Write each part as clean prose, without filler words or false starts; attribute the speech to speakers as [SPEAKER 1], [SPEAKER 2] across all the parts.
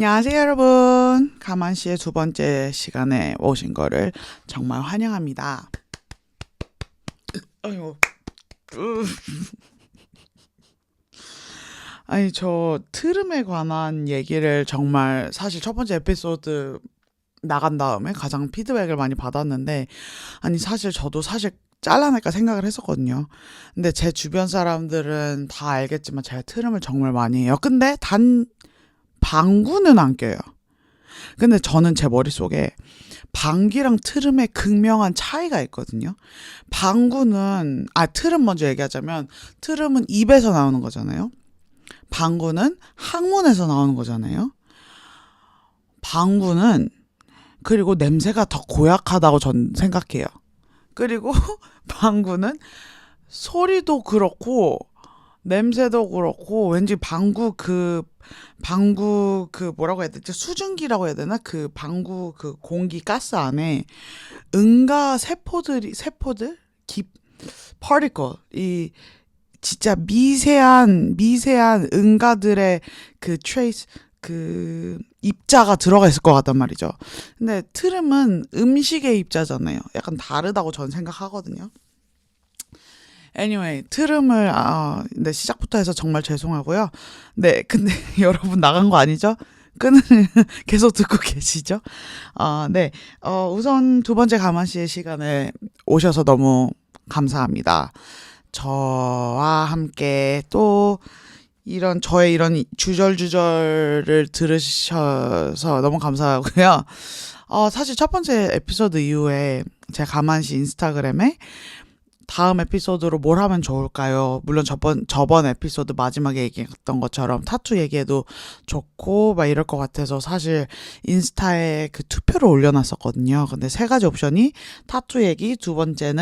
[SPEAKER 1] 안녕하세요, 여러분. 가만씨의 두 번째 시간에 오신 거를 정말 환영합니다. 아유, 아니, 저 트름에 관한 얘기를 정말 사실 첫 번째 에피소드 나간 다음에 가장 피드백을 많이 받았는데, 아니, 저도 잘라낼까 생각을 했었거든요. 근데 제 주변 사람들은 다 알겠지만 제가 트름을 정말 많이 해요. 근데 단 방구는 안 껴요. 근데 저는 제 머릿속에 방귀랑 트름의 극명한 차이가 있거든요. 트름 먼저 얘기하자면, 트름은 입에서 나오는 거잖아요. 방구는 항문에서 나오는 거잖아요. 방구는, 그리고 냄새가 더 고약하다고 전 생각해요. 그리고 방구는 소리도 그렇고, 냄새도 그렇고, 왠지 방구 뭐라고 해야 되지? 수증기라고 해야 되나? 그 방구 그 공기 가스 안에 응가 세포들? 파티클, 진짜 미세한 응가들의 그 트레이스, 그 입자가 들어가 있을 것 같단 말이죠. 근데 트름은 음식의 입자잖아요. 약간 다르다고 전 생각하거든요. Anyway, 근데 시작부터 해서 정말 죄송하고요. 네, 근데 여러분 나간 거 아니죠? 끈을 계속 듣고 계시죠? 네. 우선 두 번째 가만씨의 시간에 오셔서 너무 감사합니다. 저와 함께 또 저의 이런 주절주절을 들으셔서 너무 감사하고요. 사실 첫 번째 에피소드 이후에 제 가만씨 인스타그램에 다음 에피소드로 뭘 하면 좋을까요? 물론 저번 에피소드 마지막에 얘기했던 것처럼 타투 얘기해도 좋고 막 이럴 것 같아서 사실 인스타에 그 투표를 올려놨었거든요. 근데 세 가지 옵션이 타투 얘기, 두 번째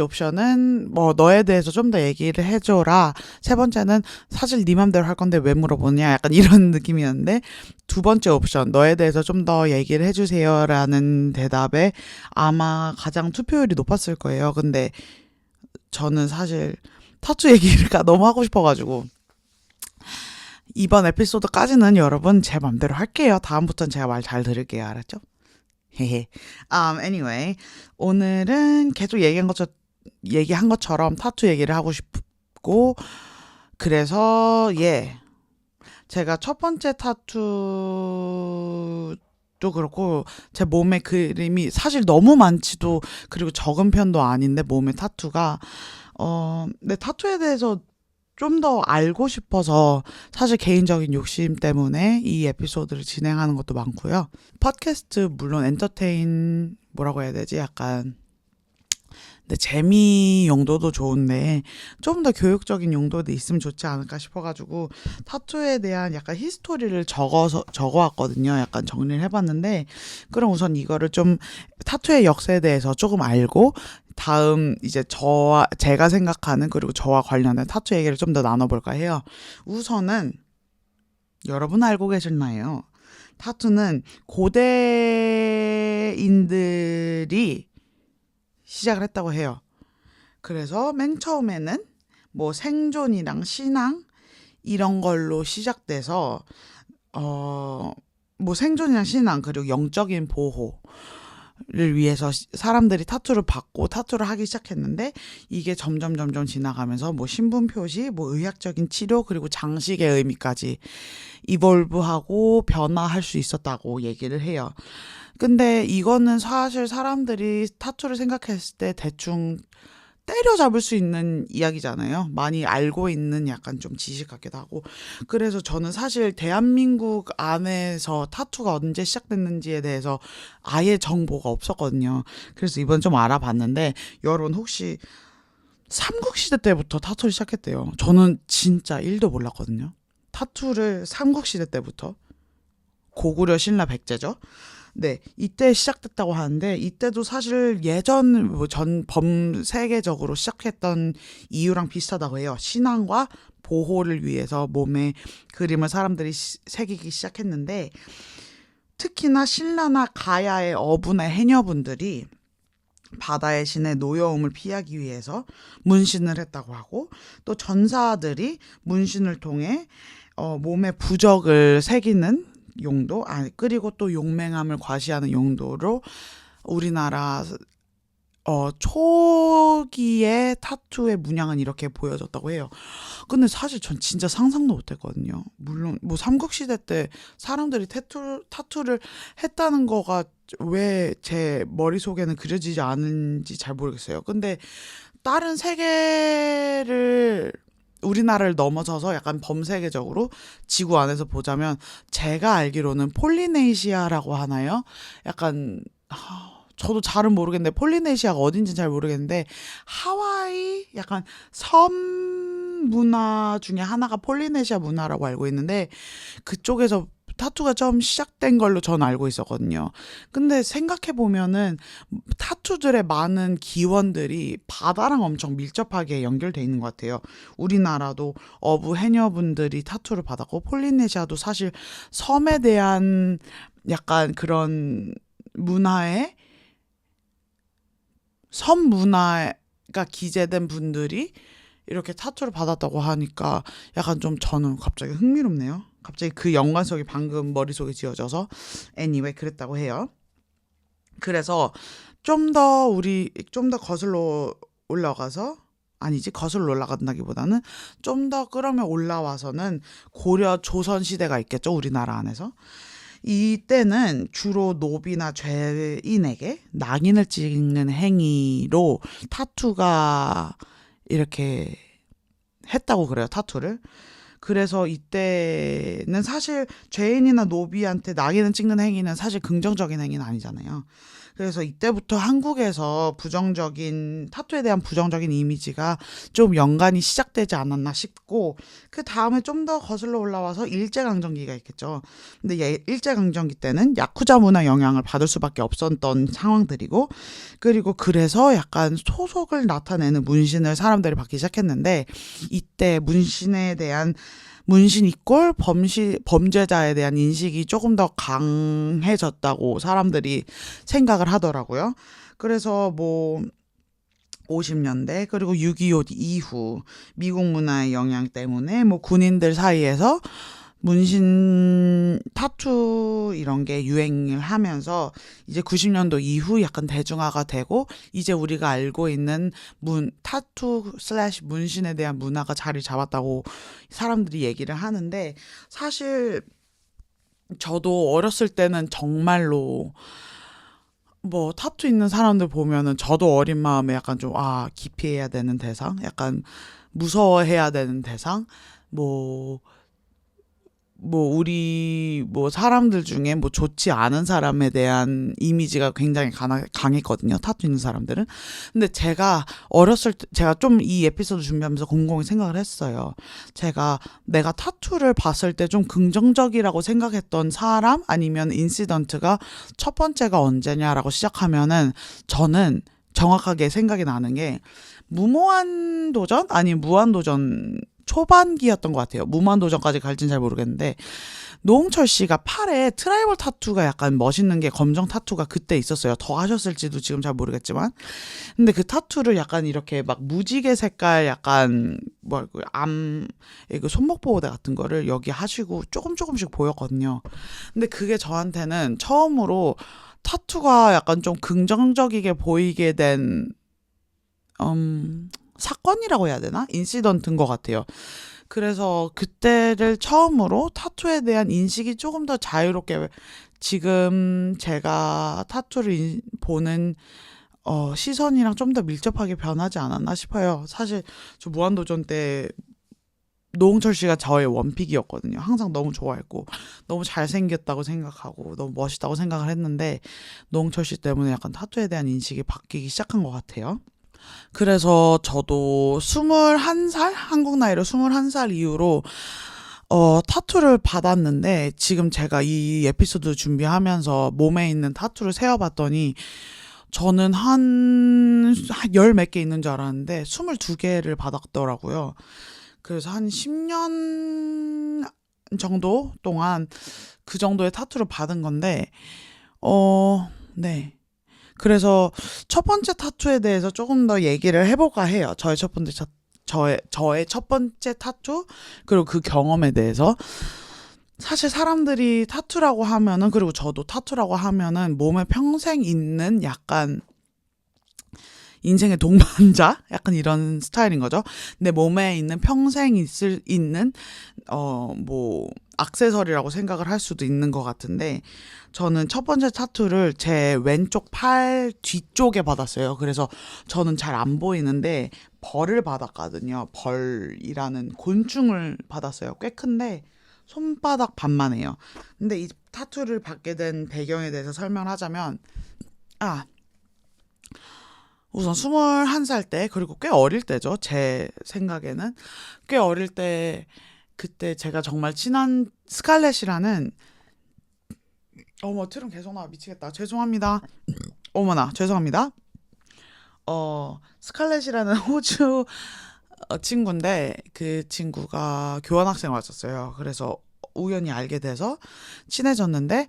[SPEAKER 1] 옵션은 뭐 너에 대해서 좀 더 얘기를 해줘라. 세 번째는 사실 네 맘대로 할 건데 왜 물어보냐, 약간 이런 느낌이었는데, 두 번째 옵션 너에 대해서 좀 더 얘기를 해주세요라는 대답에 아마 가장 투표율이 높았을 거예요. 근데 저는 사실 타투 얘기가 너무 하고 싶어가지고 이번 에피소드까지는 여러분 제 맘대로 할게요. 다음부터는 제가 말 잘 들을게요. 알았죠? 헤헤. Anyway, 오늘은 계속 얘기한 것처럼 타투 얘기를 하고 싶고, 그래서, 제가 첫 번째 타투도 그렇고, 제 몸에 그림이 사실 너무 많지도, 그리고 적은 편도 아닌데, 몸에 타투가, 근데 타투에 대해서 좀 더 알고 싶어서 사실 개인적인 욕심 때문에 이 에피소드를 진행하는 것도 많고요. 팟캐스트 물론 엔터테인 뭐라고 해야 되지? 약간 근데 재미 용도도 좋은데 좀 더 교육적인 용도도 있으면 좋지 않을까 싶어가지고 타투에 대한 약간 히스토리를 적어왔거든요. 약간 정리를 해봤는데, 그럼 우선 이거를 좀 타투의 역사에 대해서 조금 알고 다음 이제 제가 생각하는, 그리고 저와 관련된 타투 얘기를 좀 더 나눠볼까 해요. 우선은 여러분 알고 계셨나요? 타투는 고대인들이 시작을 했다고 해요. 그래서 맨 처음에는 뭐 생존이랑 신앙 이런 걸로 시작돼서 뭐 생존이랑 신앙, 그리고 영적인 보호를 위해서 사람들이 타투를 받고 타투를 하기 시작했는데, 이게 점점 지나가면서 뭐 신분 표시, 뭐 의학적인 치료, 그리고 장식의 의미까지 이볼브하고 변화할 수 있었다고 얘기를 해요. 근데 이거는 사실 사람들이 타투를 생각했을 때 대충 때려잡을 수 있는 이야기잖아요. 많이 알고 있는 약간 좀 지식 같기도 하고. 그래서 저는 사실 대한민국 안에서 타투가 언제 시작됐는지에 대해서 아예 정보가 없었거든요. 그래서 이번 좀 알아봤는데, 여러분 혹시 삼국시대 때부터 타투를 시작했대요. 저는 진짜 1도 몰랐거든요. 타투를 삼국시대 때부터, 고구려 신라 백제죠. 네, 이때 시작됐다고 하는데, 이때도 사실 예전 세계적으로 시작했던 이유랑 비슷하다고 해요. 신앙과 보호를 위해서 몸에 그림을 사람들이 새기기 시작했는데, 특히나 신라나 가야의 어부나 해녀분들이 바다의 신의 노여움을 피하기 위해서 문신을 했다고 하고, 또 전사들이 문신을 통해 몸에 부적을 새기는 용도, 그리고 또 용맹함을 과시하는 용도로 우리나라 초기의 타투의 문양은 이렇게 보여졌다고 해요. 근데 사실 전 진짜 상상도 못했거든요. 물론 뭐 삼국시대 때 사람들이 타투를 했다는 거가 왜 제 머릿속에는 그려지지 않은지 잘 모르겠어요. 근데 다른 세계를 우리나라를 넘어서서 약간 범세계적으로 지구 안에서 보자면 제가 알기로는 폴리네시아라고 하나요? 약간 저도 잘은 모르겠는데 폴리네시아가 어딘지 잘 모르겠는데 하와이 약간 섬 문화 중에 하나가 폴리네시아 문화라고 알고 있는데 그쪽에서 타투가 처음 시작된 걸로 전 알고 있었거든요. 근데 생각해 보면은 타투들의 많은 기원들이 바다랑 엄청 밀접하게 연결돼 있는 것 같아요. 우리나라도 어부 해녀분들이 타투를 받았고 폴리네시아도 사실 섬에 대한 약간 그런 문화에 섬 문화가 기재된 분들이 이렇게 타투를 받았다고 하니까 약간 좀 저는 갑자기 흥미롭네요. 갑자기 그 연관성이 방금 머릿속에 지어져서 anyway 그랬다고 해요. 그래서 좀 더 거슬러 올라가서 아니지 거슬러 올라간다기보다는 좀 더 끌어며 올라와서는 고려 조선 시대가 있겠죠. 우리나라 안에서. 이때는 주로 노비나 죄인에게 낙인을 찍는 행위로 타투가 이렇게 했다고 그래요, 타투를. 그래서 이때는 사실 죄인이나 노비한테 낙인을 찍는 행위는 사실 긍정적인 행위는 아니잖아요. 그래서 이때부터 한국에서 타투에 대한 부정적인 이미지가 좀 연관이 시작되지 않았나 싶고, 그 다음에 좀 더 거슬러 올라와서 일제강점기가 있겠죠. 근데 일제강점기 때는 야쿠자 문화 영향을 받을 수밖에 없었던 상황들이고, 그리고 그래서 약간 소속을 나타내는 문신을 사람들이 받기 시작했는데, 이때 문신 이꼴 범죄자에 대한 인식이 조금 더 강해졌다고 사람들이 생각을 하더라고요. 그래서 뭐 50년대 그리고 6.25 이후 미국 문화의 영향 때문에 뭐 군인들 사이에서 문신 타투 이런 게 유행을 하면서 이제 90년도 이후 약간 대중화가 되고 이제 우리가 알고 있는 타투 슬래시 문신에 대한 문화가 자리 잡았다고 사람들이 얘기를 하는데, 사실 저도 어렸을 때는 정말로 뭐 타투 있는 사람들 보면은 저도 어린 마음에 약간 좀 기피해야 되는 대상, 약간 무서워해야 되는 대상, 뭐 우리 사람들 중에 좋지 않은 사람에 대한 이미지가 굉장히 강했거든요. 타투 있는 사람들은. 근데 제가 어렸을 때 제가 좀 이 에피소드 준비하면서 곰곰이 생각을 했어요. 내가 타투를 봤을 때 좀 긍정적이라고 생각했던 사람 아니면 인시던트가 첫 번째가 언제냐라고 시작하면은 저는 정확하게 생각이 나는 게 무모한 도전 아니면 무한도전 초반기였던 것 같아요. 무한도전까지 갈진 잘 모르겠는데, 노홍철 씨가 팔에 트라이벌 타투가 약간 멋있는 게 검정 타투가 그때 있었어요. 더 하셨을지도 지금 잘 모르겠지만. 근데 그 타투를 약간 이렇게 막 무지개 색깔 약간 이거 손목 보호대 같은 거를 여기 하시고 조금씩 보였거든요. 근데 그게 저한테는 처음으로 타투가 약간 좀 긍정적이게 보이게 된 사건이라고 해야 되나? 인시던트인 것 같아요. 그래서 그때를 처음으로 타투에 대한 인식이 조금 더 자유롭게, 지금 제가 타투를 보는 시선이랑 좀 더 밀접하게 변하지 않았나 싶어요. 사실 저 무한도전 때 노홍철 씨가 저의 원픽이었거든요. 항상 너무 좋아했고 너무 잘생겼다고 생각하고 너무 멋있다고 생각을 했는데, 노홍철 씨 때문에 약간 타투에 대한 인식이 바뀌기 시작한 것 같아요. 그래서 저도 21살? 한국 나이로 21살 이후로 타투를 받았는데, 지금 제가 이 에피소드 준비하면서 몸에 있는 타투를 세어봤더니 저는 한 열 몇 개 있는 줄 알았는데 22개를 받았더라고요. 그래서 한 10년 정도 동안 그 정도의 타투를 받은 건데, 네. 그래서 첫 번째 타투에 대해서 조금 더 얘기를 해볼까 해요. 저의 첫 번째 저의 첫 번째 타투, 그리고 그 경험에 대해서. 사실 사람들이 타투라고 하면은, 그리고 저도 타투라고 하면은 몸에 평생 있는 약간 인생의 동반자? 약간 이런 스타일인 거죠. 내 몸에 있는 평생 있는, 액세서리라고 생각을 할 수도 있는 것 같은데, 저는 첫 번째 타투를 제 왼쪽 팔 뒤쪽에 받았어요. 그래서 저는 잘 안 보이는데, 벌을 받았거든요. 벌이라는 곤충을 받았어요. 꽤 큰데, 손바닥 반만 해요. 근데 이 타투를 받게 된 배경에 대해서 설명을 하자면, 아, 우선 21살 때, 그리고 꽤 어릴 때죠. 제 생각에는. 꽤 어릴 때, 그때 제가 정말 친한 스칼렛이라는, 어머, 트름 계속 나와. 미치겠다. 죄송합니다. 어머나, 죄송합니다. 스칼렛이라는 호주 친구인데, 그 친구가 교환학생 왔었어요. 그래서 우연히 알게 돼서 친해졌는데,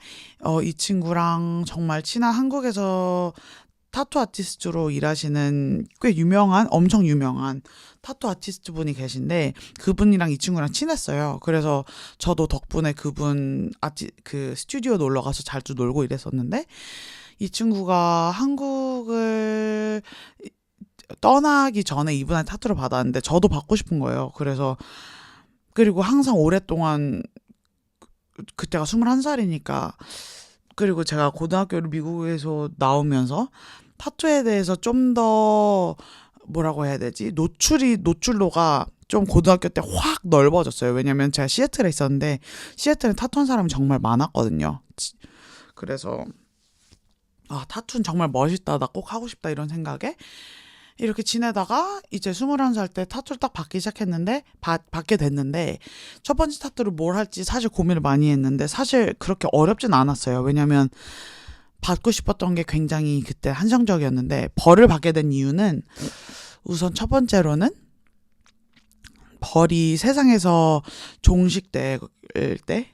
[SPEAKER 1] 이 친구랑 정말 친한 한국에서 타투 아티스트로 일하시는 꽤 유명한, 엄청 유명한 타투 아티스트 분이 계신데, 그분이랑 이 친구랑 친했어요. 그래서 저도 덕분에 그분 그 스튜디오 놀러 가서 자주 놀고 이랬었는데, 이 친구가 한국을 떠나기 전에 이분한테 타투를 받았는데, 저도 받고 싶은 거예요. 그래서, 그리고 항상 오랫동안, 그때가 21살이니까, 그리고 제가 고등학교를 미국에서 나오면서 타투에 대해서 좀 더 뭐라고 해야 되지? 노출로가 좀 고등학교 때 확 넓어졌어요. 왜냐면 제가 시애틀에 있었는데 시애틀에 타투한 사람이 정말 많았거든요. 그래서 타투는 정말 멋있다. 나 꼭 하고 싶다 이런 생각에 이렇게 지내다가 이제 21살 때 타투를 딱 받게 됐는데 첫 번째 타투를 뭘 할지 사실 고민을 많이 했는데 사실 그렇게 어렵진 않았어요. 왜냐면 받고 싶었던 게 굉장히 그때 한정적이었는데 벌을 받게 된 이유는 우선 첫 번째로는 벌이 세상에서 종식될 때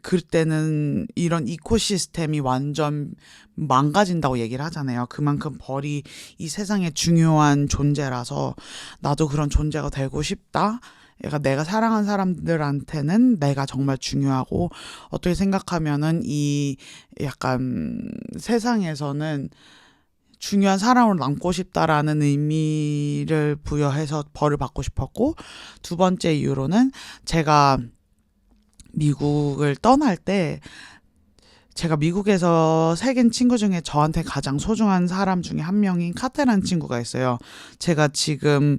[SPEAKER 1] 그때는 이런 이코시스템이 완전 망가진다고 얘기를 하잖아요. 그만큼 벌이 이 세상에 중요한 존재라서 나도 그런 존재가 되고 싶다. 그러니까 내가 사랑한 사람들한테는 내가 정말 중요하고 어떻게 생각하면은 이 약간 세상에서는 중요한 사람으로 남고 싶다라는 의미를 부여해서 벌을 받고 싶었고 두 번째 이유로는 제가 미국을 떠날 때 제가 미국에서 사귄 친구 중에 저한테 가장 소중한 사람 중에 한 명인 카테라는 친구가 있어요. 제가 지금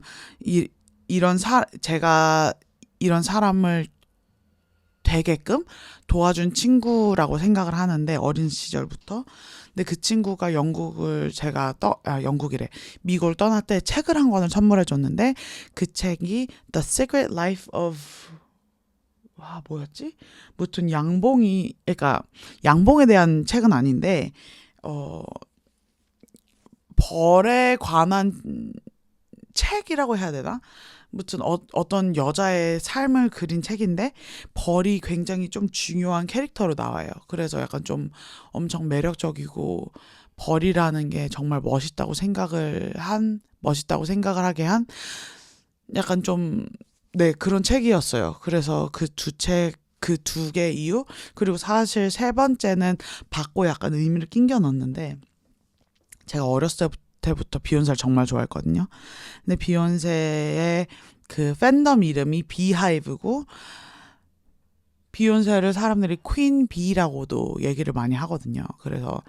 [SPEAKER 1] 제가 이런 사람을 되게끔 도와준 친구라고 생각을 하는데 어린 시절부터. 근데 그 친구가 미국을 떠날 때 책을 한 권을 선물해 줬는데 그 책이 The Secret Life of 뭐였지? 무튼 그러니까 양봉에 대한 책은 아닌데 벌에 관한 책이라고 해야 되나? 무튼 어떤 여자의 삶을 그린 책인데 벌이 굉장히 좀 중요한 캐릭터로 나와요. 그래서 약간 좀 엄청 매력적이고 벌이라는 게 정말 멋있다고 생각을 하게 한 약간 좀 네, 그런 책이었어요. 그래서 그 두 개 이유? 그리고 사실 세 번째는 받고 약간 의미를 낑겨 넣었는데, 제가 어렸을 때부터 비욘세를 정말 좋아했거든요. 근데 비욘세의 그 팬덤 이름이 비하이브고, 비욘세를 사람들이 퀸 비라고도 얘기를 많이 하거든요. 그래서,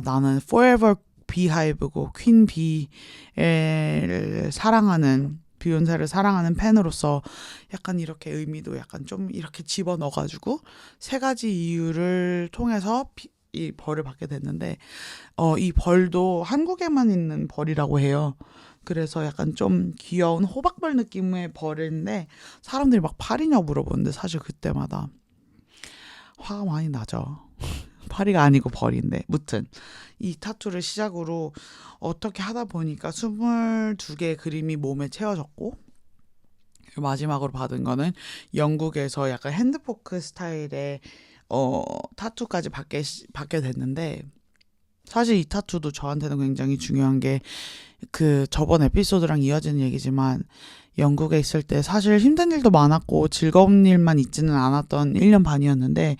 [SPEAKER 1] 나는 Forever 비하이브고, 퀸 비를 비욘세를 사랑하는 팬으로서 약간 이렇게 의미도 약간 좀 이렇게 집어넣어가지고 세 가지 이유를 통해서 이 벌을 받게 됐는데 이 벌도 한국에만 있는 벌이라고 해요. 그래서 약간 좀 귀여운 호박벌 느낌의 벌인데 사람들이 막 팔이냐고 물어보는데 사실 그때마다 화가 많이 나죠. 파리가 아니고 벌인데 무튼 이 타투를 시작으로 어떻게 하다 보니까 22개의 그림이 몸에 채워졌고 마지막으로 받은 거는 영국에서 약간 핸드포크 스타일의 타투까지 받게 됐는데 사실 이 타투도 저한테는 굉장히 중요한 게 그 저번 에피소드랑 이어지는 얘기지만 영국에 있을 때 사실 힘든 일도 많았고 즐거운 일만 있지는 않았던 1년 반이었는데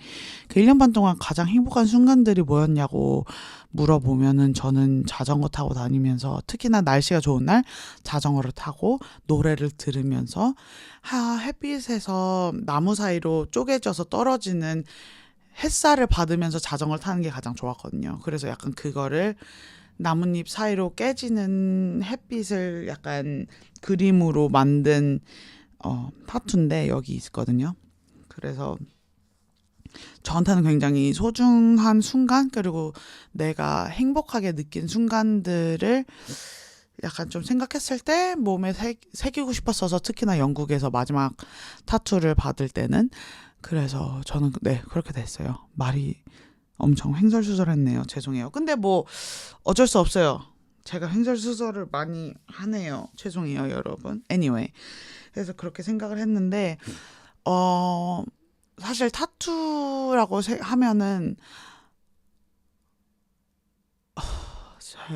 [SPEAKER 1] 그 1년 반 동안 가장 행복한 순간들이 뭐였냐고 물어보면은 저는 자전거 타고 다니면서 특히나 날씨가 좋은 날 자전거를 타고 노래를 들으면서 햇빛에서 나무 사이로 쪼개져서 떨어지는 햇살을 받으면서 자전거를 타는 게 가장 좋았거든요. 그래서 약간 그거를 나뭇잎 사이로 깨지는 햇빛을 약간 그림으로 만든 타투인데 여기 있거든요. 그래서 저한테는 굉장히 소중한 순간 그리고 내가 행복하게 느낀 순간들을 약간 좀 생각했을 때 몸에 새기고 싶었어서 특히나 영국에서 마지막 타투를 받을 때는 그래서 저는 네 그렇게 됐어요. 말이 엄청 횡설수설했네요. 죄송해요. 근데 뭐 어쩔 수 없어요. 제가 횡설수설을 많이 하네요. 죄송해요, 여러분. Anyway. 그래서 그렇게 생각을 했는데 어 사실 타투라고 하면은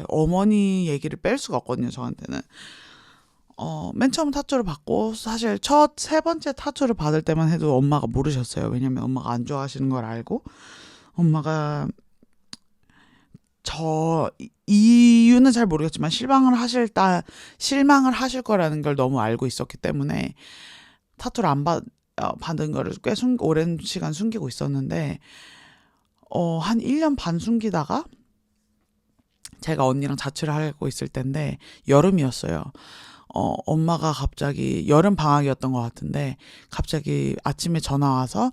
[SPEAKER 1] 어머니 얘기를 뺄 수가 없거든요, 저한테는. 맨 처음 타투를 받고 사실 첫 세 번째 타투를 받을 때만 해도 엄마가 모르셨어요. 왜냐면 엄마가 안 좋아하시는 걸 알고 엄마가 이유는 잘 모르겠지만 실망을 하실 거라는 걸 너무 알고 있었기 때문에 타투를 안 받은 거를 꽤 오랜 시간 숨기고 있었는데 한 1년 반 숨기다가 제가 언니랑 자취를 하고 있을 때인데 여름이었어요. 엄마가 갑자기 여름 방학이었던 것 같은데 갑자기 아침에 전화 와서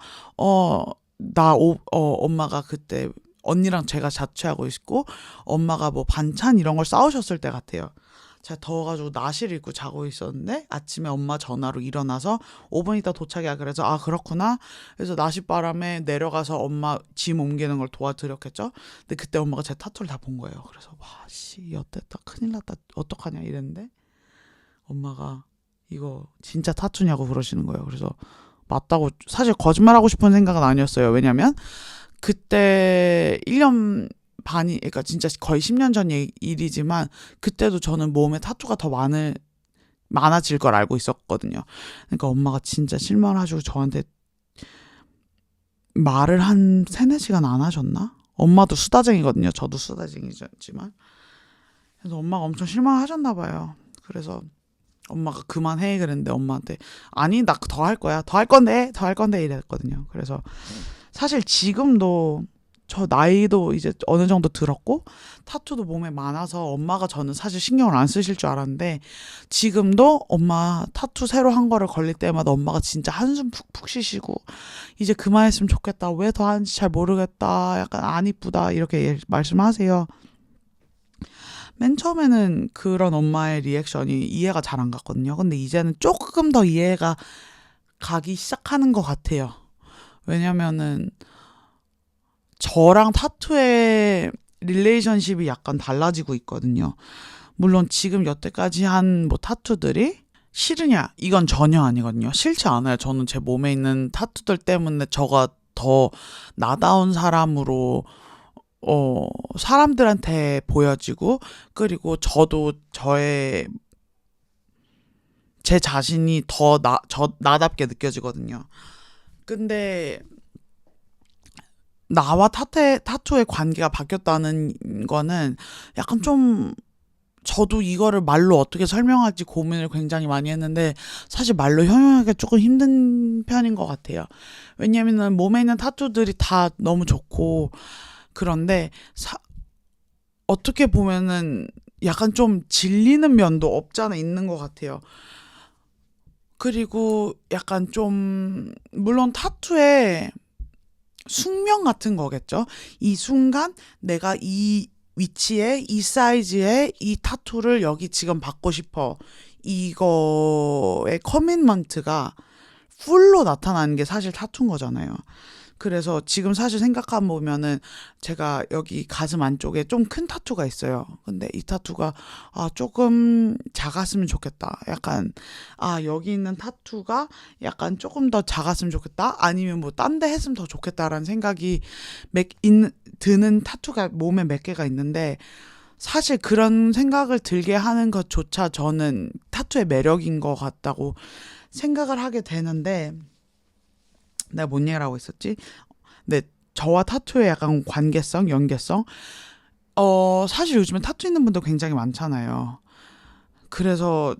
[SPEAKER 1] 엄마가 그때 언니랑 제가 자취하고 있고 엄마가 뭐 반찬 이런 걸 싸우셨을 때 같아요. 제가 더워가지고 나시를 입고 자고 있었는데 아침에 엄마 전화로 일어나서 5분 있다 도착이야. 그래서 아 그렇구나. 그래서 나시바람에 내려가서 엄마 짐 옮기는 걸 도와드렸겠죠. 근데 그때 엄마가 제 타투를 다 본 거예요. 그래서 와씨 엿됐다 큰일 났다 어떡하냐 이랬는데 엄마가 이거 진짜 타투냐고 그러시는 거예요. 그래서 맞다고 사실 거짓말하고 싶은 생각은 아니었어요. 왜냐면 그때 1년 반이 그러니까 진짜 거의 10년 전 일이지만 그때도 저는 몸에 타투가 더 많아질 걸 알고 있었거든요. 그러니까 엄마가 진짜 실망을 하시고 저한테 말을 한 3-4시간 안 하셨나? 엄마도 수다쟁이거든요. 저도 수다쟁이지만. 그래서 엄마가 엄청 실망하셨나 봐요. 그래서 엄마가 그만해 그랬는데 엄마한테 아니 나 더 할 거야. 더 할 건데 이랬거든요. 그래서 사실 지금도 저 나이도 이제 어느 정도 들었고 타투도 몸에 많아서 엄마가 저는 사실 신경을 안 쓰실 줄 알았는데 지금도 엄마 타투 새로 한 거를 걸릴 때마다 엄마가 진짜 한숨 푹푹 쉬시고 이제 그만했으면 좋겠다. 왜 더 하는지 잘 모르겠다. 약간 안 이쁘다. 이렇게 말씀하세요. 맨 처음에는 그런 엄마의 리액션이 이해가 잘 안 갔거든요. 근데 이제는 조금 더 이해가 가기 시작하는 것 같아요. 왜냐면은 저랑 타투의 릴레이션십이 약간 달라지고 있거든요. 물론 지금 여태까지 한 뭐 타투들이 싫으냐? 이건 전혀 아니거든요. 싫지 않아요. 저는 제 몸에 있는 타투들 때문에 저가 더 나다운 사람으로 사람들한테 보여지고 그리고 저도 제 자신이 더 나답게 느껴지거든요. 근데 나와 타투의 관계가 바뀌었다는 거는 약간 좀 저도 이거를 말로 어떻게 설명할지 고민을 굉장히 많이 했는데 사실 말로 형용하기가 조금 힘든 편인 것 같아요. 왜냐면은 몸에 있는 타투들이 다 너무 좋고 그런데 어떻게 보면은 약간 좀 질리는 면도 없잖아 있는 것 같아요. 그리고 약간 좀 물론 타투에 숙명 같은 거겠죠. 이 순간 내가 이 위치에 이 사이즈에 이 타투를 여기 지금 받고 싶어. 이거의 커밋먼트가 풀로 나타나는 게 사실 타투인 거잖아요. 그래서 지금 사실 생각해 보면은 제가 여기 가슴 안쪽에 좀 큰 타투가 있어요. 근데 이 타투가 조금 작았으면 좋겠다. 약간 여기 있는 타투가 약간 조금 더 작았으면 좋겠다. 아니면 뭐 딴 데 했으면 더 좋겠다라는 생각이 드는 타투가 몸에 몇 개가 있는데 사실 그런 생각을 들게 하는 것조차 저는 타투의 매력인 것 같다고 생각을 하게 되는데 내가 뭔 얘기를 하고 있었지? 네, 저와 타투의 약간 관계성, 연계성. 사실 요즘에 타투 있는 분들 굉장히 많잖아요. 그래서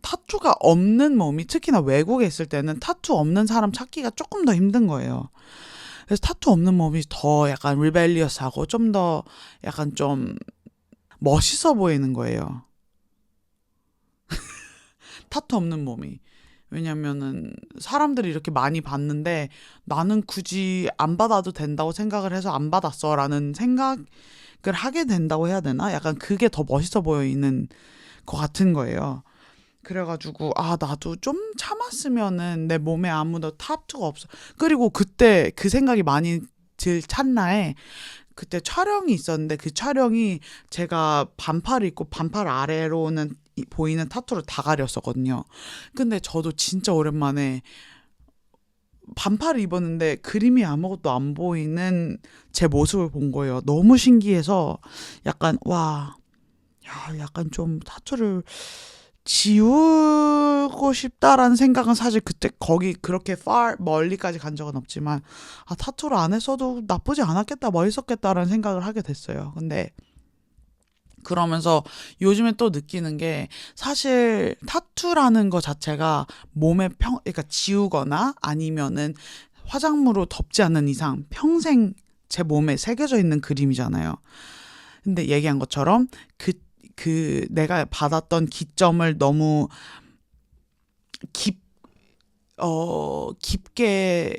[SPEAKER 1] 타투가 없는 몸이 특히나 외국에 있을 때는 타투 없는 사람 찾기가 조금 더 힘든 거예요. 그래서 타투 없는 몸이 더 약간 리벨리어스하고 좀 더 약간 좀 멋있어 보이는 거예요. 타투 없는 몸이. 왜냐면은 사람들이 이렇게 많이 봤는데 나는 굳이 안 받아도 된다고 생각을 해서 안 받았어라는 생각을 하게 된다고 해야 되나? 약간 그게 더 멋있어 보이는 것 같은 거예요. 그래가지고 나도 좀 참았으면은 내 몸에 아무도 타투가 없어. 그리고 그때 그 생각이 많이 들 찰나에 그때 촬영이 있었는데 그 촬영이 제가 반팔을 입고 반팔 아래로는 보이는 타투를 다 가렸었거든요. 근데 저도 진짜 오랜만에 반팔을 입었는데 그림이 아무것도 안 보이는 제 모습을 본 거예요. 너무 신기해서 약간 약간 좀 타투를 지우고 싶다라는 생각은 사실 그때 거기 그렇게 멀리까지 간 적은 없지만 타투를 안 했어도 나쁘지 않았겠다, 멋있었겠다라는 생각을 하게 됐어요. 근데 그러면서 요즘에 또 느끼는 게 사실 타투라는 거 자체가 몸에 그러니까 지우거나 아니면은 화장물로 덮지 않는 이상 평생 제 몸에 새겨져 있는 그림이잖아요. 근데 얘기한 것처럼 내가 받았던 기점을 너무 깊게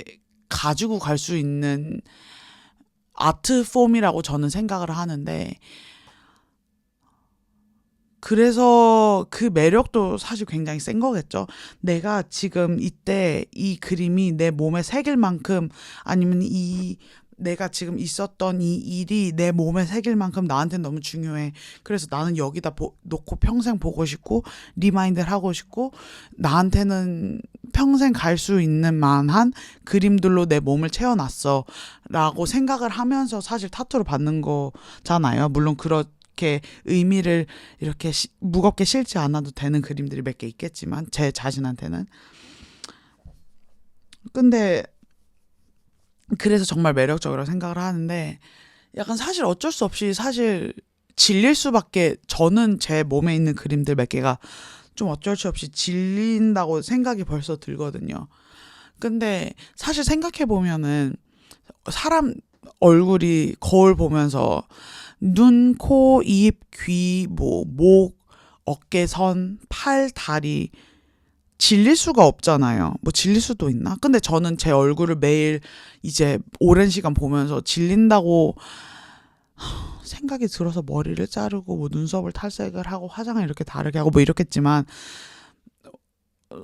[SPEAKER 1] 가지고 갈 수 있는 아트 폼이라고 저는 생각을 하는데 그래서 그 매력도 사실 굉장히 센 거겠죠. 내가 지금 이때 이 그림이 내 몸에 새길 만큼 아니면 내가 지금 있었던 이 일이 내 몸에 새길 만큼 나한테는 너무 중요해. 그래서 나는 여기다 놓고 평생 보고 싶고 리마인드를 하고 싶고 나한테는 평생 갈 수 있는 만한 그림들로 내 몸을 채워놨어 라고 생각을 하면서 사실 타투를 받는 거잖아요. 물론 그렇게 의미를 이렇게 무겁게 실지 않아도 되는 그림들이 몇 개 있겠지만 제 자신한테는. 근데 그래서 정말 매력적이라고 생각을 하는데 약간 사실 어쩔 수 없이 사실 질릴 수밖에 저는 제 몸에 있는 그림들 몇 개가 좀 어쩔 수 없이 질린다고 생각이 벌써 들거든요. 근데 사실 생각해 보면은 사람 얼굴이 거울 보면서 눈, 코, 입, 귀, 목, 어깨선, 팔, 다리 질릴 수가 없잖아요. 뭐 질릴 수도 있나? 근데 저는 제 얼굴을 매일 이제 오랜 시간 보면서 질린다고 생각이 들어서 머리를 자르고 뭐 눈썹을 탈색을 하고 화장을 이렇게 다르게 하고 뭐 이렇겠지만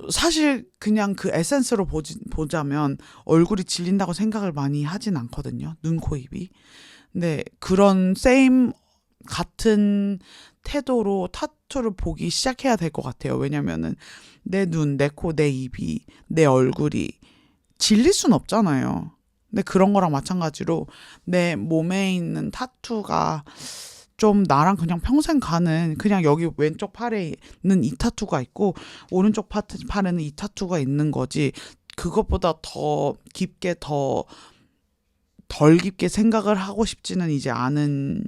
[SPEAKER 1] 사실 그냥 그 에센스로 보자면 얼굴이 질린다고 생각을 많이 하진 않거든요. 눈, 코, 입이. 근데 그런 같은 태도로 타투를 보기 시작해야 될 것 같아요. 왜냐면은 내 눈, 내 코, 내 입이, 내 얼굴이 질릴 순 없잖아요. 근데 그런 거랑 마찬가지로 내 몸에 있는 타투가 좀 나랑 그냥 평생 가는 그냥 여기 왼쪽 팔에는 이 타투가 있고 오른쪽 팔에는 이 타투가 있는 거지 그것보다 더 깊게 덜 깊게 생각을 하고 싶지는 이제 않은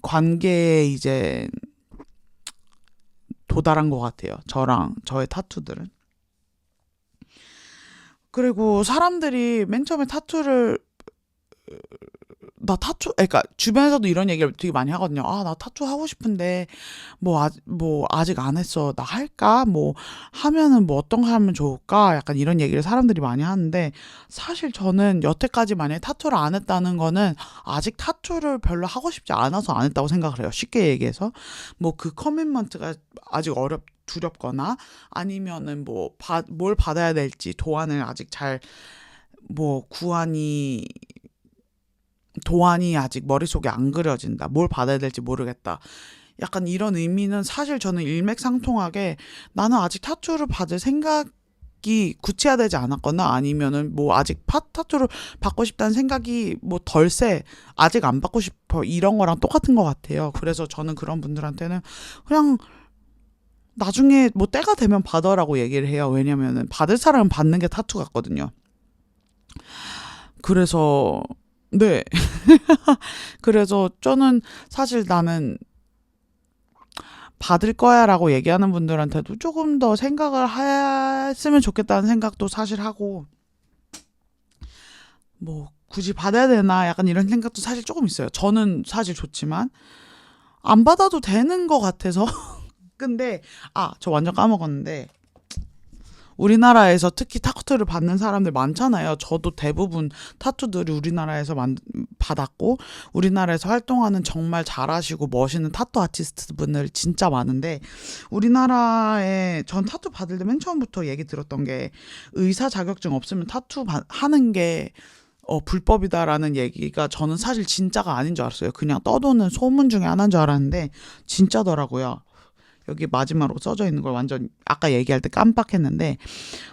[SPEAKER 1] 관계에 이제 도달한 것 같아요. 저랑 저의 타투들은. 그리고 사람들이 맨 처음에 그러니까 주변에서도 이런 얘기를 되게 많이 하거든요. 나 타투 하고 싶은데 뭐 아직 안 했어. 나 할까? 뭐 하면은 뭐 어떤 거 하면 좋을까? 약간 이런 얘기를 사람들이 많이 하는데 사실 저는 여태까지 만약에 타투를 안 했다는 거는 아직 타투를 별로 하고 싶지 않아서 안 했다고 생각을 해요. 쉽게 얘기해서 뭐 그 커밋먼트가 아직 두렵거나 아니면은 뭘 받아야 될지 도안을 아직 잘 뭐 구한이 도안이 아직 머릿속에 안 그려진다. 뭘 받아야 될지 모르겠다. 약간 이런 의미는 사실 저는 일맥상통하게 나는 아직 타투를 받을 생각이 구체화되지 않았거나 아니면은 뭐 아직 타투를 받고 싶다는 생각이 뭐 덜세 아직 안 받고 싶어 이런 거랑 똑같은 것 같아요. 그래서 저는 그런 분들한테는 그냥 나중에 뭐 때가 되면 받아라고 얘기를 해요. 왜냐면은 받을 사람은 받는 게 타투 같거든요. 그래서 네. 그래서 저는 사실 나는 받을 거야라고 얘기하는 분들한테도 조금 더 생각을 했으면 좋겠다는 생각도 사실 하고 뭐 굳이 받아야 되나 약간 이런 생각도 사실 조금 있어요. 저는 사실 좋지만 안 받아도 되는 것 같아서 근데 저 완전 까먹었는데 우리나라에서 특히 타투를 받는 사람들 많잖아요. 저도 대부분 타투들이 우리나라에서 받았고 우리나라에서 활동하는 정말 잘하시고 멋있는 타투 아티스트 분들 진짜 많은데 우리나라에 전 타투 받을 때 맨 처음부터 얘기 들었던 게 의사 자격증 없으면 타투 하는 게 불법이다라는 얘기가 저는 사실 진짜가 아닌 줄 알았어요. 그냥 떠도는 소문 중에 하나인 줄 알았는데 진짜더라고요. 여기 마지막으로 써져 있는 걸 완전 아까 얘기할 때 깜빡했는데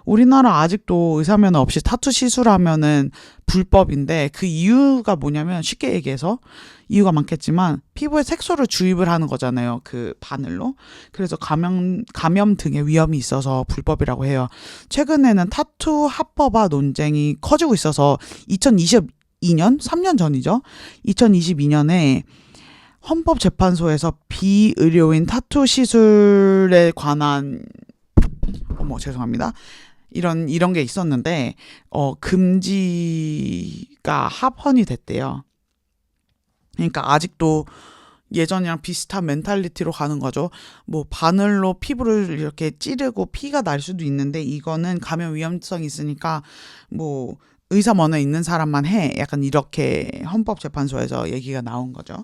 [SPEAKER 1] 우리나라 아직도 의사면허 없이 타투 시술하면은 불법인데 그 이유가 뭐냐면 쉽게 얘기해서 이유가 많겠지만 피부에 색소를 주입을 하는 거잖아요. 그 바늘로. 그래서 감염 등의 위험이 있어서 불법이라고 해요. 최근에는 타투 합법화 논쟁이 커지고 있어서 2022년 3년 전이죠. 2022년에 헌법재판소에서 비의료인 타투 시술에 관한 죄송합니다. 이런 게 있었는데 금지가 합헌이 됐대요. 그러니까 아직도 예전이랑 비슷한 멘탈리티로 가는 거죠. 뭐 바늘로 피부를 이렇게 찌르고 피가 날 수도 있는데 이거는 감염 위험성이 있으니까 뭐 의사 면허 있는 사람만 해. 약간 이렇게 헌법재판소에서 얘기가 나온 거죠.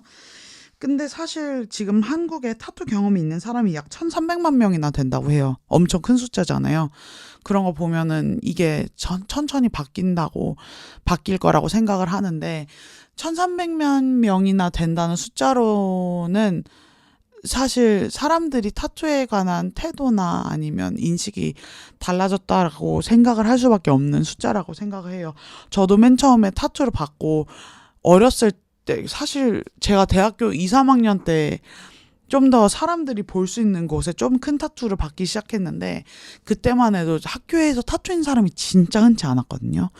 [SPEAKER 1] 근데 사실 지금 한국에 타투 경험이 있는 사람이 약 1,300만 명이나 된다고 해요. 엄청 큰 숫자잖아요. 그런 거 보면은 이게 천천히 바뀔 거라고 생각을 하는데 1,300만 명이나 된다는 숫자로는 사실 사람들이 타투에 관한 태도나 아니면 인식이 달라졌다고 생각을 할 수밖에 없는 숫자라고 생각을 해요. 저도 맨 처음에 타투를 받고 어렸을 때 사실 제가 대학교 2, 3학년 때 좀 더 사람들이 볼 수 있는 곳에 좀 큰 타투를 받기 시작했는데 그때만 해도 학교에서 타투인 사람이 진짜 흔치 않았거든요.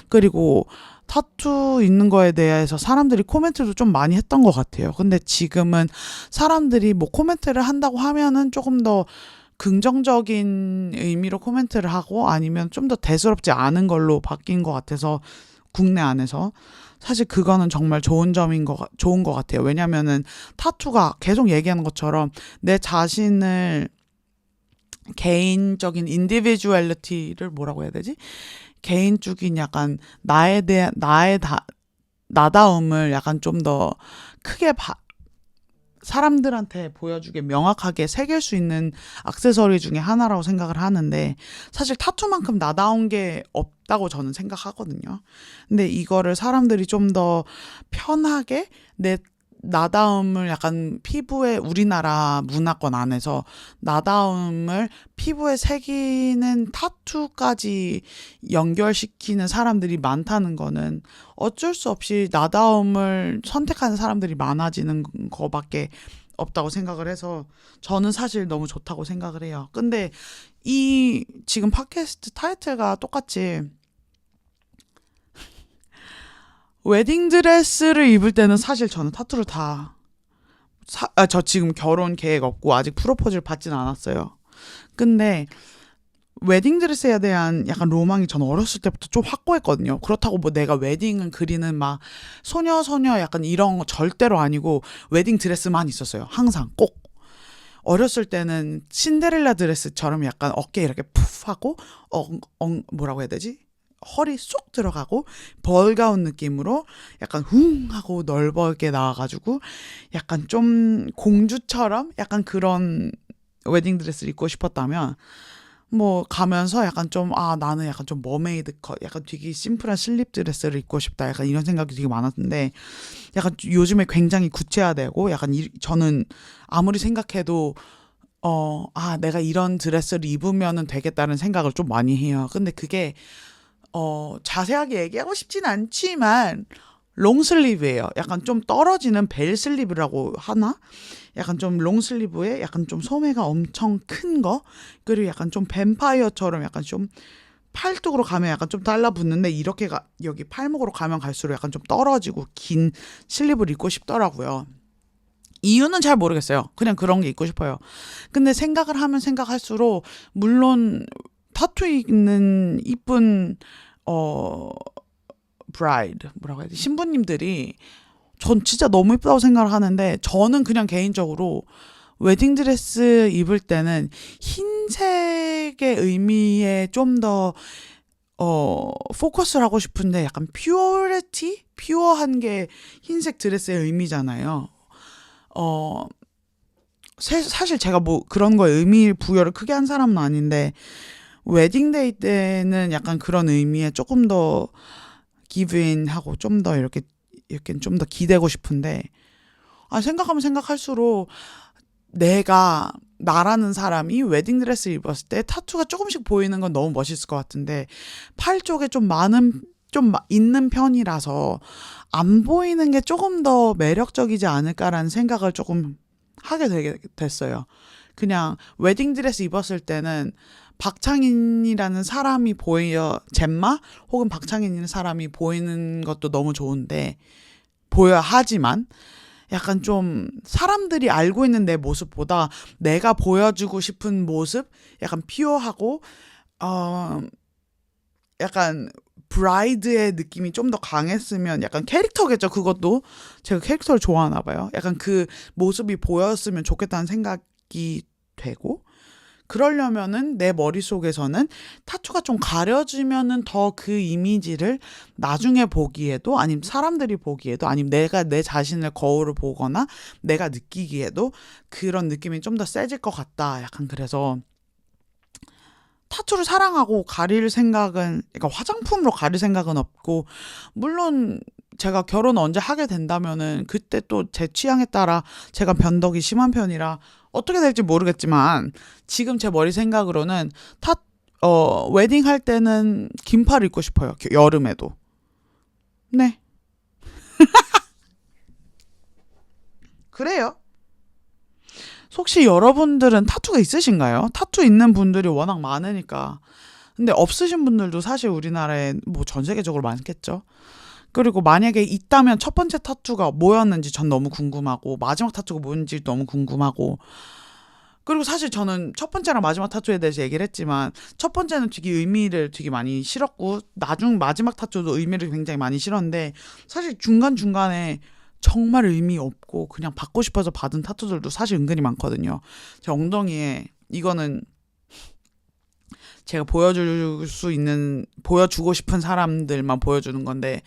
[SPEAKER 1] 그리고 타투 있는 거에 대해서 사람들이 코멘트도 좀 많이 했던 것 같아요. 근데 지금은 사람들이 뭐 코멘트를 한다고 하면은 조금 더 긍정적인 의미로 코멘트를 하고 아니면 좀 더 대수롭지 않은 걸로 바뀐 것 같아서 국내 안에서 사실 그거는 정말 좋은 것 같아요. 왜냐면은 타투가 계속 얘기하는 것처럼 내 자신을 개인적인 인디비주얼리티를 뭐라고 해야 되지? 개인적인 약간 나다움을 약간 좀 더 크게 사람들한테 보여주게 명확하게 새길 수 있는 액세서리 중에 하나라고 생각을 하는데 사실 타투만큼 나다운 게 없다고 저는 생각하거든요. 근데 이거를 사람들이 좀 더 편하게 내 나다움을 약간 피부에 우리나라 문화권 안에서 나다움을 피부에 새기는 타투까지 연결시키는 사람들이 많다는 거는 어쩔 수 없이 나다움을 선택하는 사람들이 많아지는 거밖에 없다고 생각을 해서 저는 사실 너무 좋다고 생각을 해요. 근데 이 지금 팟캐스트 타이틀과 똑같이 웨딩드레스를 입을 때는 사실 저는 타투를 저 지금 결혼 계획 없고 아직 프로포즈를 받진 않았어요. 근데 웨딩드레스에 대한 약간 로망이 저는 어렸을 때부터 좀 확고했거든요. 그렇다고 뭐 내가 웨딩을 그리는 막 소녀 약간 이런 거 절대로 아니고 웨딩드레스만 있었어요. 항상 꼭. 어렸을 때는 신데렐라 드레스처럼 약간 어깨 이렇게 푸 하고 뭐라고 해야 되지? 허리 쏙 들어가고 벌가운 느낌으로 약간 훙 하고 넓게 나와가지고 약간 좀 공주처럼 약간 그런 웨딩드레스를 입고 싶었다면 뭐 가면서 약간 좀, 아, 나는 약간 좀 머메이드 컷, 약간 되게 심플한 슬립 드레스를 입고 싶다. 약간 이런 생각이 되게 많았는데, 약간 요즘에 굉장히 구체화되고, 약간 저는 아무리 생각해도, 내가 이런 드레스를 입으면은 되겠다는 생각을 좀 많이 해요. 근데 그게, 자세하게 얘기하고 싶진 않지만, 롱슬리브예요. 약간 좀 떨어지는 벨 슬리브라고 하나? 약간 좀 롱슬리브에 약간 좀 소매가 엄청 큰 거, 그리고 약간 좀 뱀파이어처럼 약간 좀 팔뚝으로 가면 약간 좀 달라붙는데, 여기 팔목으로 가면 갈수록 약간 좀 떨어지고 긴 슬리브를 입고 싶더라고요. 이유는 잘 모르겠어요. 그냥 그런 게 입고 싶어요. 근데 생각을 하면 생각할수록, 물론 타투 있는 이쁜 어 브라이드, 뭐라고 해야 돼, 신부님들이 전 진짜 너무 예쁘다고 생각을 하는데, 저는 그냥 개인적으로 웨딩드레스 입을 때는 흰색의 의미에 좀 더, 포커스를 하고 싶은데, 약간 퓨어리티? 퓨어한 게 흰색 드레스의 의미잖아요. 어, 사실 제가 뭐 그런 거에 의미 부여를 크게 한 사람은 아닌데, 웨딩데이 때는 약간 그런 의미에 조금 더 기브인 하고 좀 더 이렇게 좀 더 기대고 싶은데, 생각하면 생각할수록 나라는 사람이 웨딩드레스 입었을 때 타투가 조금씩 보이는 건 너무 멋있을 것 같은데, 팔 쪽에 좀 있는 편이라서 안 보이는 게 조금 더 매력적이지 않을까라는 생각을 조금 하게 됐어요. 그냥 웨딩드레스 입었을 때는 박창인이라는 사람이 젬마 혹은 박창인이라는 사람이 보이는 것도 너무 좋은데, 보여야 하지만, 약간 좀 사람들이 알고 있는 내 모습보다 내가 보여주고 싶은 모습, 약간 피어하고, 어 약간 브라이드의 느낌이 좀 더 강했으면, 약간 캐릭터겠죠. 그것도 제가 캐릭터를 좋아하나 봐요. 약간 그 모습이 보였으면 좋겠다는 생각이 되고, 그러려면은 내 머릿속에서는 타투가 좀 가려지면은 더 그 이미지를 나중에 보기에도, 아니면 사람들이 보기에도, 아니면 내가 내 자신을 거울을 보거나 내가 느끼기에도 그런 느낌이 좀 더 세질 것 같다. 약간 그래서 타투를 사랑하고 가릴 생각은, 그러니까 화장품으로 가릴 생각은 없고, 물론 제가 결혼 언제 하게 된다면은 그때 또 제 취향에 따라, 제가 변덕이 심한 편이라 어떻게 될지 모르겠지만, 지금 제 머리 생각으로는 웨딩 할 때는 긴팔 입고 싶어요. 여름에도. 네. 그래요. 혹시 여러분들은 타투가 있으신가요? 타투 있는 분들이 워낙 많으니까. 근데 없으신 분들도 사실 우리나라에 뭐 전 세계적으로 많겠죠. 그리고 만약에 있다면 첫 번째 타투가 뭐였는지 전 너무 궁금하고, 마지막 타투가 뭔지 너무 궁금하고, 그리고 사실 저는 첫 번째랑 마지막 타투에 대해서 얘기를 했지만, 첫 번째는 되게 의미를 되게 많이 실었고, 마지막 타투도 의미를 굉장히 많이 실었는데, 사실 중간중간에 정말 의미 없고 그냥 받고 싶어서 받은 타투들도 사실 은근히 많거든요. 제 엉덩이에, 이거는 제가 보여주고 싶은 사람들만 보여주는 건데,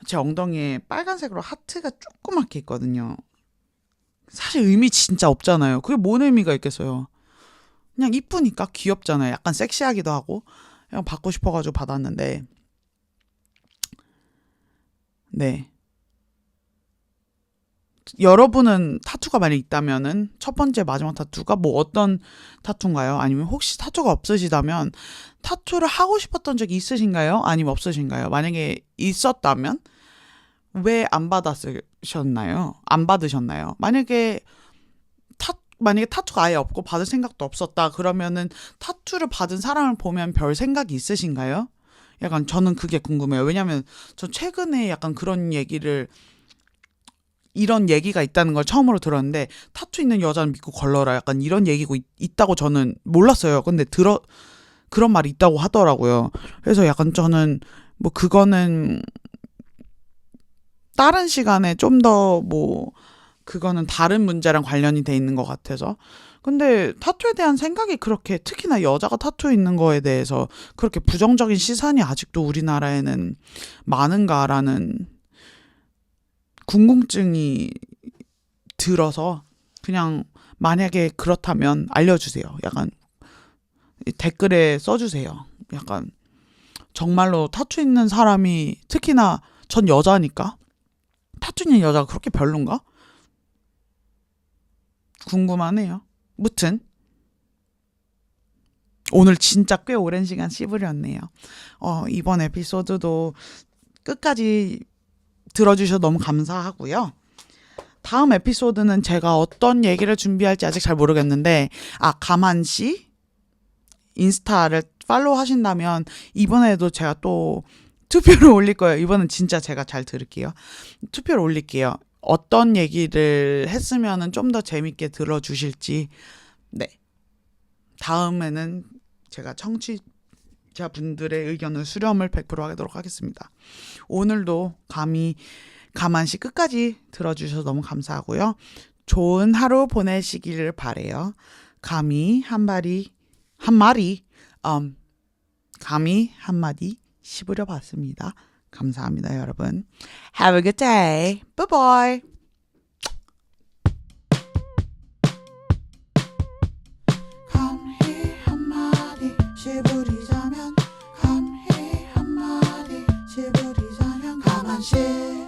[SPEAKER 1] 제 엉덩이에 빨간색으로 하트가 조그맣게 있거든요. 사실 의미 진짜 없잖아요. 그게 뭔 의미가 있겠어요. 그냥 이쁘니까 귀엽잖아요. 약간 섹시하기도 하고. 그냥 받고 싶어가지고 받았는데, 네. 여러분은 타투가 만약 있다면은 첫 번째, 마지막 타투가 뭐 어떤 타투인가요? 아니면 혹시 타투가 없으시다면 타투를 하고 싶었던 적이 있으신가요? 아니면 없으신가요? 만약에 있었다면 왜 안 받았으셨나요? 안 받으셨나요? 만약에 타투가 아예 없고 받을 생각도 없었다 그러면은, 타투를 받은 사람을 보면 별 생각이 있으신가요? 약간 저는 그게 궁금해요. 왜냐면 전 최근에 약간 이런 얘기가 있다는 걸 처음으로 들었는데, 타투 있는 여자는 믿고 걸러라, 약간 이런 얘기가 있다고 저는 몰랐어요. 근데 그런 말이 있다고 하더라고요. 그래서 약간 저는 뭐 그거는 다른 시간에 좀 더 뭐, 그거는 다른 문제랑 관련이 돼 있는 것 같아서. 근데 타투에 대한 생각이 그렇게, 특히나 여자가 타투 있는 거에 대해서 그렇게 부정적인 시선이 아직도 우리나라에는 많은가라는 궁금증이 들어서, 그냥 만약에 그렇다면 알려주세요. 약간 이 댓글에 써주세요. 약간 정말로 타투 있는 사람이, 특히나 전 여자니까 타투 있는 여자가 그렇게 별론가? 궁금하네요. 무튼 오늘 진짜 꽤 오랜 시간 씹으렸네요. 이번 에피소드도 끝까지 들어주셔서 너무 감사하고요. 다음 에피소드는 제가 어떤 얘기를 준비할지 아직 잘 모르겠는데, 가만씨 인스타를 팔로우 하신다면 이번에도 제가 또 투표를 올릴 거예요. 이번엔 진짜 제가 잘 들을게요. 투표를 올릴게요. 어떤 얘기를 했으면 좀 더 재밌게 들어주실지. 네. 다음에는 제가 청취자분들의 의견을 수렴을 100% 하도록 하겠습니다. 오늘도 가만히 끝까지 들어주셔서 너무 감사하고요. 좋은 하루 보내시기를 바래요. 감히 한마디 씹으려 봤습니다. 감사합니다, 여러분. Have a good day. Bye bye. 감히 한마디 씹으리자면 가만히